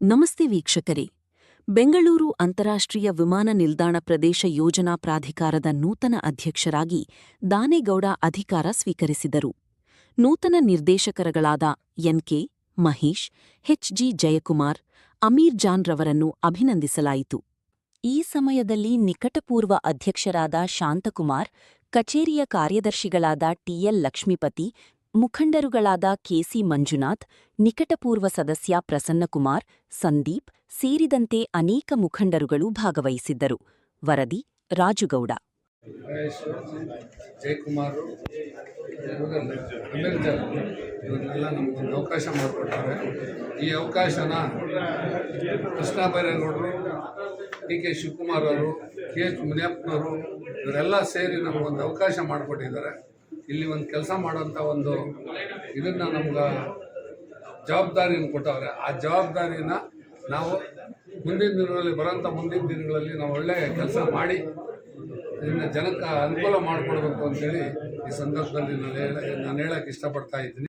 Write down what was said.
ನಮಸ್ತೆ ವೀಕ್ಷಕರೇ. ಬೆಂಗಳೂರು ಅಂತಾರಾಷ್ಟ್ರೀಯ ವಿಮಾನ ನಿಲ್ದಾಣ ಪ್ರದೇಶ ಯೋಜನಾ ಪ್ರಾಧಿಕಾರದ ನೂತನ ಅಧ್ಯಕ್ಷರಾಗಿ ದಾನೇಗೌಡ ಅಧಿಕಾರ ಸ್ವೀಕರಿಸಿದರು. ನೂತನ ನಿರ್ದೇಶಕರುಗಳಾದ ಎನ್.ಕೆ. ಮಹೇಶ್, ಎಚ್.ಜಿ. ಜಯಕುಮಾರ್, ಅಮೀರ್ ಜಾನ್ ರವರನ್ನು ಅಭಿನಂದಿಸಲಾಯಿತು. ಈ ಸಮಯದಲ್ಲಿ ನಿಕಟಪೂರ್ವ ಅಧ್ಯಕ್ಷರಾದ ಶಾಂತಕುಮಾರ್, ಕಚೇರಿಯ ಕಾರ್ಯದರ್ಶಿಗಳಾದ ಟಿ.ಎಲ್. ಲಕ್ಷ್ಮೀಪತಿ, ಮುಖಂಡರುಗಳಾದ ಕೆ.ಸಿ. ಮಂಜುನಾಥ್, ನಿಕಟಪೂರ್ವ ಸದಸ್ಯ ಪ್ರಸನ್ನಕುಮಾರ್, ಸಂದೀಪ್ ಸೇರಿದಂತೆ ಅನೇಕ ಮುಖಂಡರುಗಳು ಭಾಗವಹಿಸಿದ್ದರು. ವರದಿ ರಾಜುಗೌಡ. ಜಯಕುಮಾರ್, ಅಮೀರ್ ಜಾನ್ ಇವನ್ನೆಲ್ಲ ನಮಗೊಂದು ಅವಕಾಶ ಮಾಡಿಕೊಟ್ಟಾರೆ. ಈ ಅವಕಾಶನ ಕೃಷ್ಣ ಬೈರೇಗೌಡರು, ಡಿ ಕೆ ಶಿವಕುಮಾರ್ ಅವರು, ಕೆ ಎಚ್ ಮುನಿಯಪ್ಪನವರು ಇವರೆಲ್ಲ ಸೇರಿ ನಮಗೊಂದು ಅವಕಾಶ ಮಾಡಿಕೊಟ್ಟಿದ್ದಾರೆ. ಇಲ್ಲಿ ಒಂದು ಕೆಲಸ ಮಾಡೋಂಥ ಒಂದು ಇದನ್ನು ನಮ್ಗೆ ಜವಾಬ್ದಾರಿಯನ್ನು ಕೊಟ್ಟವ್ರೆ. ಆ ಜವಾಬ್ದಾರಿನ ನಾವು ಮುಂದಿನ ದಿನಗಳಲ್ಲಿ ನಾವು ಒಳ್ಳೆಯ ಕೆಲಸ ಮಾಡಿ ಇದನ್ನು ಜನಕ್ಕೆ ಅನುಕೂಲ ಮಾಡಿಕೊಡ್ಬೇಕು ಅಂತೇಳಿ ಈ ಸಂದರ್ಭದಲ್ಲಿ ನಾನು ಹೇಳಕ್ಕೆ ಇಷ್ಟಪಡ್ತಾ ಇದ್ದೀನಿ.